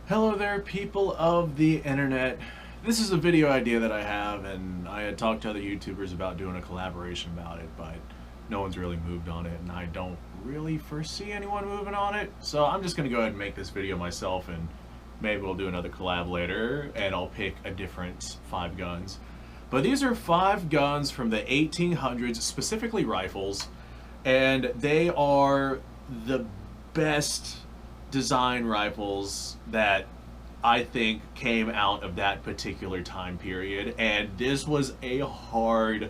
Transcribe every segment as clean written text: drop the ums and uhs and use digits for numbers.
Hello there, people of the internet. This is a video idea that I have, and I had talked to other YouTubers about doing a collaboration about it, but no one's really moved on it, and I don't really foresee anyone moving on it. So I'm just going to go ahead and make this video myself, and maybe we'll do another collab later, and I'll pick a different 5 guns. But these are 5 guns from the 1800s, specifically rifles, and they are the best design rifles that I think came out of that particular time period, and this was a hard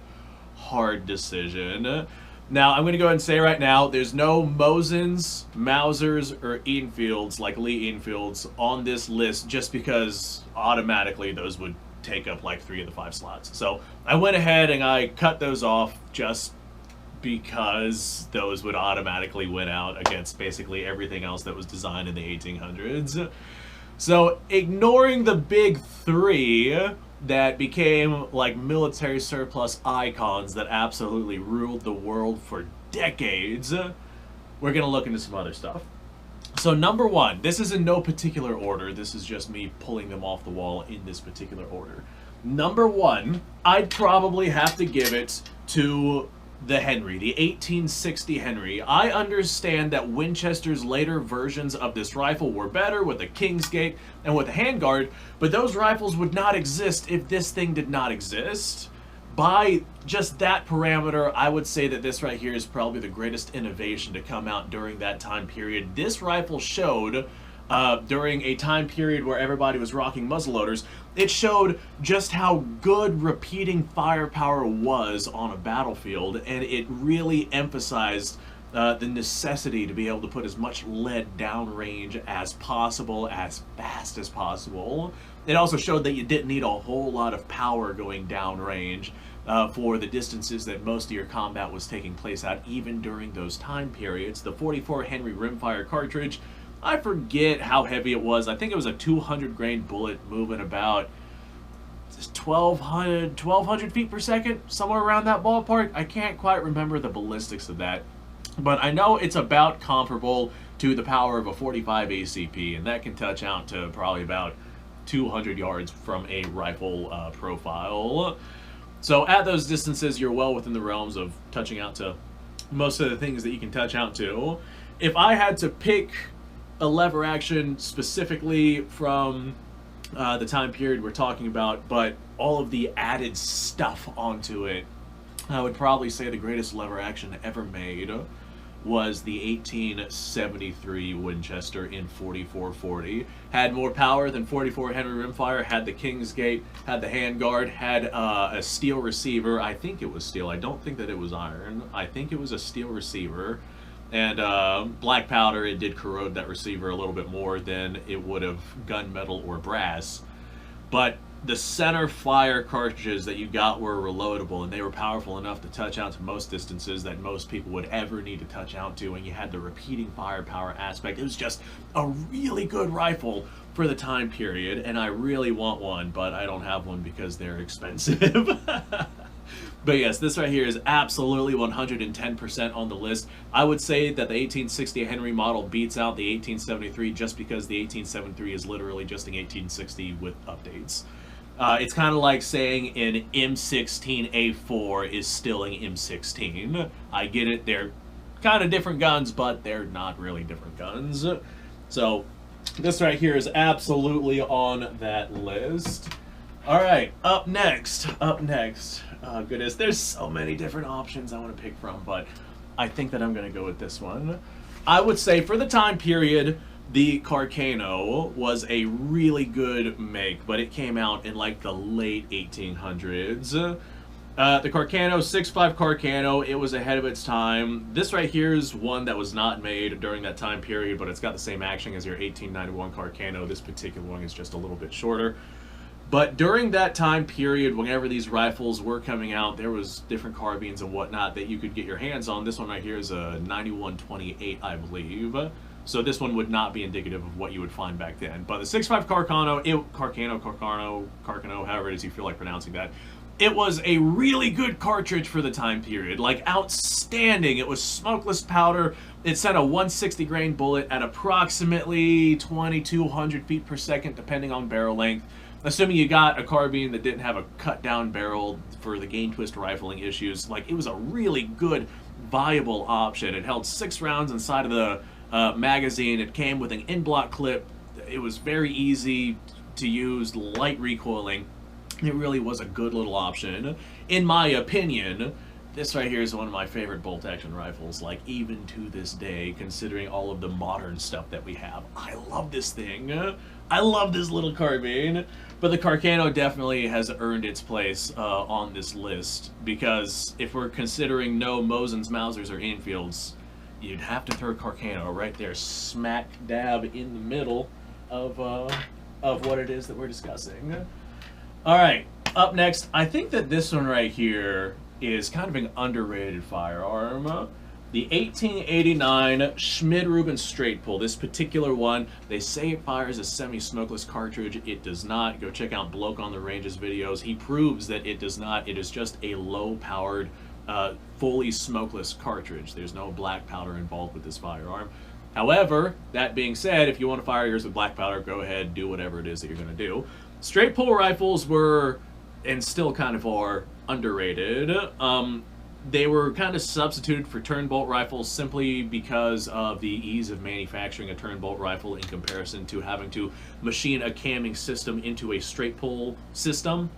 decision. Now I'm going to go ahead and say right now, there's no Mosins, Mausers, or Enfields like Lee Enfields on this list just because automatically those would take up like 3 of the 5 slots. So I went ahead and I cut those off just because those would automatically win out against basically everything else that was designed in the 1800s. So ignoring the big 3 that became like military surplus icons that absolutely ruled the world for decades, we're gonna look into some other stuff. So number 1, this is in no particular order, this is just me pulling them off the wall in this particular order. Number 1, I'd probably have to give it to the Henry, the 1860 Henry. I understand that Winchester's later versions of this rifle were better with a Kingsgate and with a handguard, but those rifles would not exist if this thing did not exist. By just that parameter, I would say that this right here is probably the greatest innovation to come out during that time period. This rifle showed, during a time period where everybody was rocking muzzleloaders, it showed just how good repeating firepower was on a battlefield, and it really emphasized the necessity to be able to put as much lead downrange as possible, as fast as possible. It also showed that you didn't need a whole lot of power going downrange for the distances that most of your combat was taking place at, even during those time periods. The 44 Henry rimfire cartridge, I forget how heavy it was. I think it was a 200 grain bullet moving about 1200 feet per second, somewhere around that ballpark. I can't quite remember the ballistics of that, but I know it's about comparable to the power of a 45 ACP, and that can touch out to probably about 200 yards from a rifle profile. So at those distances, you're well within the realms of touching out to most of the things that you can touch out to. If I had to pick a lever action specifically from the time period we're talking about, but all of the added stuff onto it, I would probably say the greatest lever action ever made was the 1873 Winchester in 4440. Had more power than 44 Henry rimfire, had the Kingsgate, had the handguard, had a steel receiver. I think it was steel. I don't think that it was iron. I think it was a steel receiver. And black powder, it did corrode that receiver a little bit more than it would have gunmetal or brass. But the center fire cartridges that you got were reloadable, and they were powerful enough to touch out to most distances that most people would ever need to touch out to, and you had the repeating firepower aspect. It was just a really good rifle for the time period, and I really want one, but I don't have one because they're expensive. But yes, this right here is absolutely 110% on the list. I would say that the 1860 Henry model beats out the 1873 just because the 1873 is literally just an 1860 with updates. It's kind of like saying an M16A4 is still an M16. I get it, they're kind of different guns, but they're not really different guns. So this right here is absolutely on that list. Alright, up next. Goodness, there's so many different options I want to pick from, but I think that I'm going to go with this one. I would say for the time period, the Carcano was a really good make, but it came out in like the late 1800s. The Carcano, 6.5 Carcano, it was ahead of its time. This right here is one that was not made during that time period, but it's got the same action as your 1891 Carcano. This particular one is just a little bit shorter. But during that time period, whenever these rifles were coming out, there was different carbines and whatnot that you could get your hands on. This one right here is a 9128, I believe. So this one would not be indicative of what you would find back then. But the 6.5 Carcano, Carcano, however it is you feel like pronouncing that, It was a really good cartridge for the time period, like outstanding. It was smokeless powder. It sent a 160 grain bullet at approximately 2,200 feet per second, depending on barrel length. Assuming you got a carbine that didn't have a cut down barrel for the gain twist rifling issues, like it was a really good, viable option. It held 6 rounds inside of the magazine. It came with an in-block clip. It was very easy to use, light recoiling. It really was a good little option. In my opinion, this right here is one of my favorite bolt-action rifles, like even to this day, considering all of the modern stuff that we have. I love this thing. I love this little carbine. But the Carcano definitely has earned its place on this list, because if we're considering no Mosins, Mausers, or Enfields, you'd have to throw Carcano right there, smack dab in the middle of what it is that we're discussing. All right, up next, I think that this one right here is kind of an underrated firearm. The 1889 Schmidt-Rubin straight pull. This particular one, they say it fires a semi-smokeless cartridge. It does not. Go check out Bloke on the Ranges videos. He proves that it does not. It is just a low-powered, fully smokeless cartridge. There's no black powder involved with this firearm. However, that being said, if you want to fire yours with black powder, go ahead, do whatever it is that you're going to do. Straight pull rifles were, and still kind of are, underrated. They were kind of substituted for turn-bolt rifles simply because of the ease of manufacturing a turn-bolt rifle in comparison to having to machine a camming system into a straight pull system.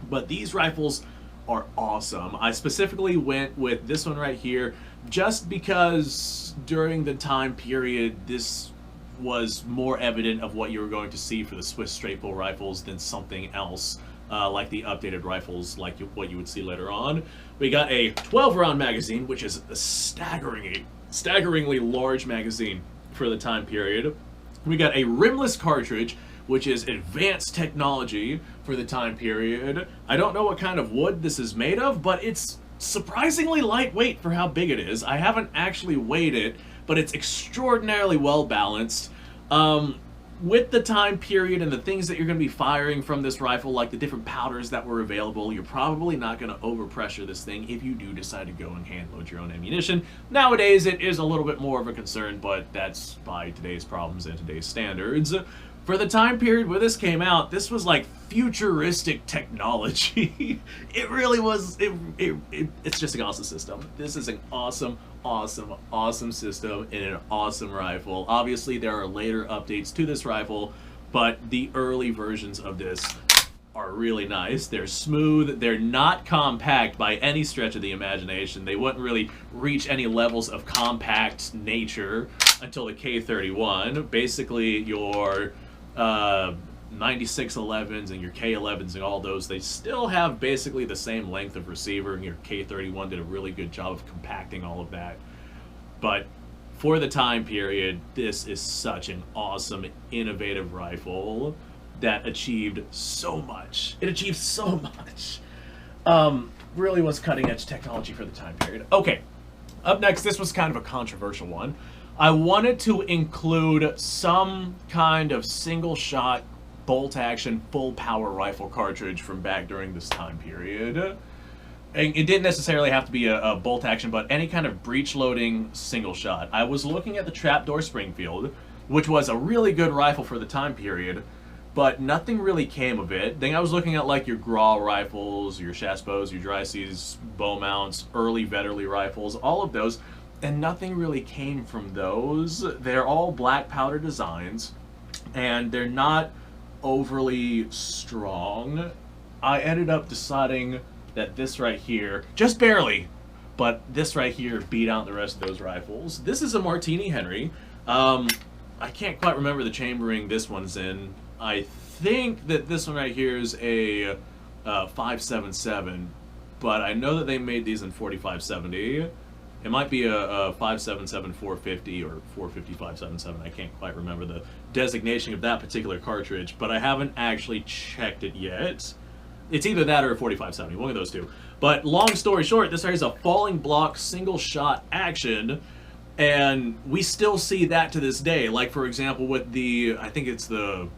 But these rifles are awesome. I specifically went with this one right here just because during the time period this was more evident of what you were going to see for the Swiss straight pull rifles than something else. Like the updated rifles, like what you would see later on. We got a 12-round magazine, which is a staggeringly large magazine for the time period. We got a rimless cartridge, which is advanced technology for the time period. I don't know what kind of wood this is made of, but it's surprisingly lightweight for how big it is. I haven't actually weighed it, but it's extraordinarily well balanced. With the time period and the things that you're going to be firing from this rifle, like the different powders that were available, you're probably not going to overpressure this thing if you do decide to go and hand load your own ammunition. Nowadays, it is a little bit more of a concern, but that's by today's problems and today's standards. For the time period where this came out, this was like futuristic technology. It really was, it's just an awesome system. This is an awesome system and an awesome rifle. Obviously, there are later updates to this rifle, but the early versions of this are really nice. They're smooth. They're not compact by any stretch of the imagination. They wouldn't really reach any levels of compact nature until the K31. Basically, your 9611s and your K11s and all those, they still have basically the same length of receiver, and your K31 did a really good job of compacting all of that. But for the time period, this is such an awesome, innovative rifle that achieved so much. It achieved so much. Really was cutting-edge technology for the time period. Okay, up next, this was kind of a controversial one. I wanted to include some kind of single-shot, bolt-action, full-power rifle cartridge from back during this time period. And it didn't necessarily have to be a bolt-action, but any kind of breech-loading single-shot. I was looking at the Trapdoor Springfield, which was a really good rifle for the time period, but nothing really came of it. Then I was looking at like your Graw rifles, your Chassepos, your Dry Seas bow mounts, early Vetterli rifles, all of those, and nothing really came from those. They're all black powder designs, and they're not overly strong. I ended up deciding that this right here, just barely, but this right here beat out the rest of those rifles. This is a Martini-Henry. I can't quite remember the chambering this one's in. I think that this one right here is a 5.77, but I know that they made these in 4570. It might be a 5.77 450 or 450 5.77. I can't quite remember the designation of that particular cartridge, but I haven't actually checked it yet. It's either that or a 4570, one of those two. But long story short, this is a falling block single shot action, and we still see that to this day. Like for example with the, I think it's the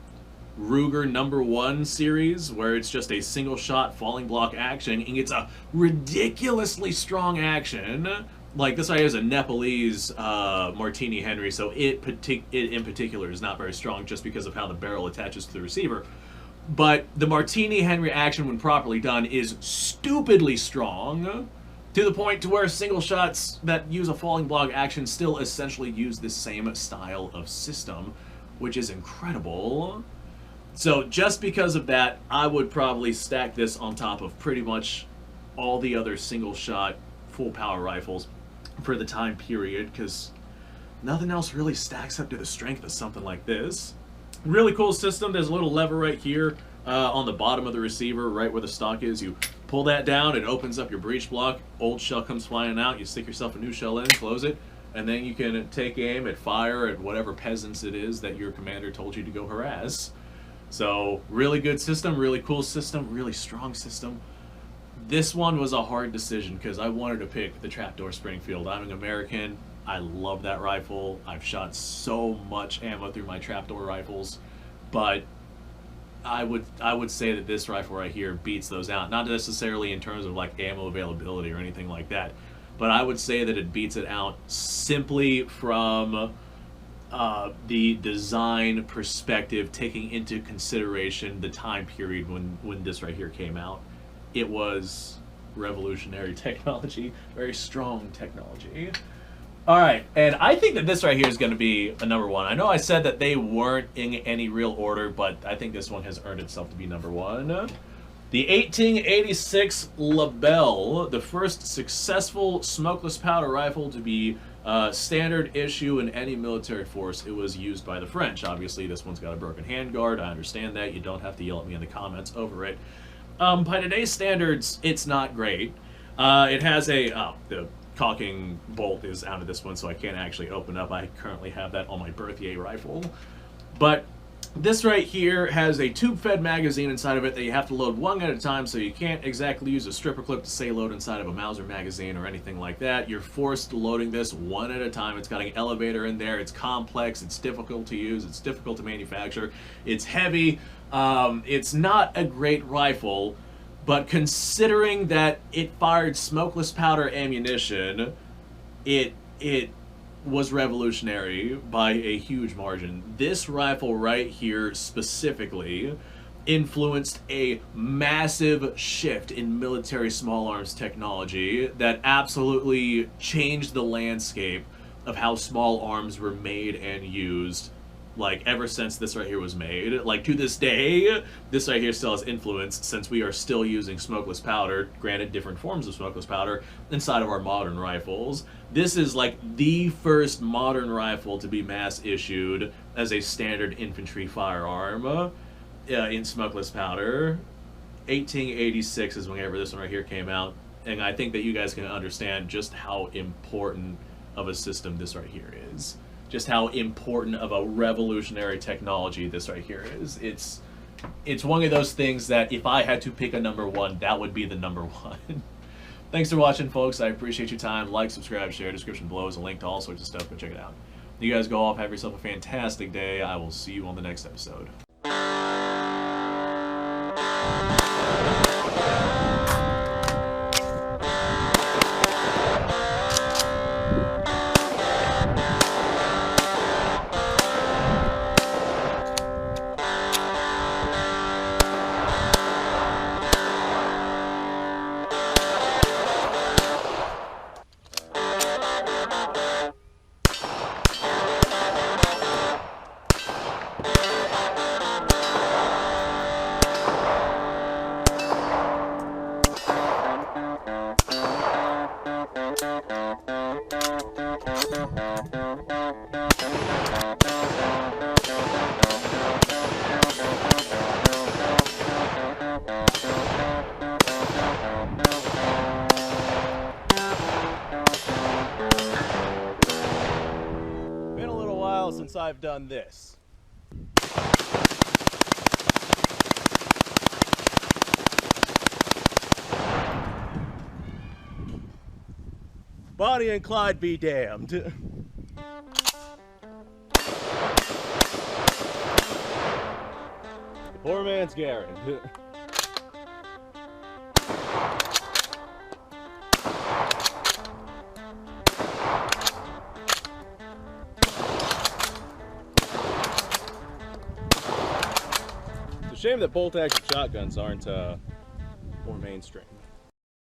Ruger #1 series, where it's just a single shot falling block action, and it's a ridiculously strong action. Like, this right here is a Nepalese Martini-Henry, so it in particular is not very strong just because of how the barrel attaches to the receiver. But the Martini-Henry action, when properly done, is stupidly strong, to the point to where single shots that use a falling block action still essentially use the same style of system, which is incredible. So just because of that, I would probably stack this on top of pretty much all the other single shot full power rifles for the time period, because nothing else really stacks up to the strength of something like this. Really cool system. There's a little lever right here on the bottom of the receiver, right where the stock is. You pull that down, it opens up your breech block. Old shell comes flying out. You stick yourself a new shell in, close it, and then you can take aim at fire at whatever peasants it is that your commander told you to go harass. So, really good system, really cool system, really strong system. This one was a hard decision because I wanted to pick the Trapdoor Springfield. I'm an American. I love that rifle. I've shot so much ammo through my Trapdoor rifles, but I would say that this rifle right here beats those out. Not necessarily in terms of like ammo availability or anything like that, but I would say that it beats it out simply from the design perspective, taking into consideration the time period when this right here came out. It was revolutionary technology, very strong technology. All right, and I think that this right here is going to be a #1. I know I said that they weren't in any real order, but I think this one has earned itself to be #1. The 1886 Lebel, the first successful smokeless powder rifle to be standard issue in any military force. It was used by the French. Obviously, this one's got a broken handguard. I understand that. You don't have to yell at me in the comments over it. By today's standards, it's not great. It has the caulking bolt is out of this one, so I can't actually open up. I currently have that on my Berthier rifle. But this right here has a tube-fed magazine inside of it that you have to load one at a time, so you can't exactly use a stripper clip to say load inside of a Mauser magazine or anything like that. You're forced to loading this one at a time. It's got an elevator in there. It's complex. It's difficult to use. It's difficult to manufacture. It's heavy. It's not a great rifle, but considering that it fired smokeless powder ammunition, it was revolutionary by a huge margin. This rifle right here specifically influenced a massive shift in military small arms technology that absolutely changed the landscape of how small arms were made and used, like, ever since this right here was made. Like, to this day, this right here still has influence, since we are still using smokeless powder, granted different forms of smokeless powder, inside of our modern rifles. This is like the first modern rifle to be mass issued as a standard infantry firearm in smokeless powder. 1886 is whenever this one right here came out, and I think that you guys can understand just how important of a system this right here is. Just how important of a revolutionary technology this right here is. It's one of those things that if I had to pick a #1, that would be the #1. Thanks for watching, folks. I appreciate your time. Like, subscribe, share. Description below is a link to all sorts of stuff. Go check it out. You guys go off. Have yourself a fantastic day. I will see you on the next episode. Been a little while since I've done this. Bonnie and Clyde be damned. chance, Gary. It's a shame that bolt-action shotguns aren't more mainstream.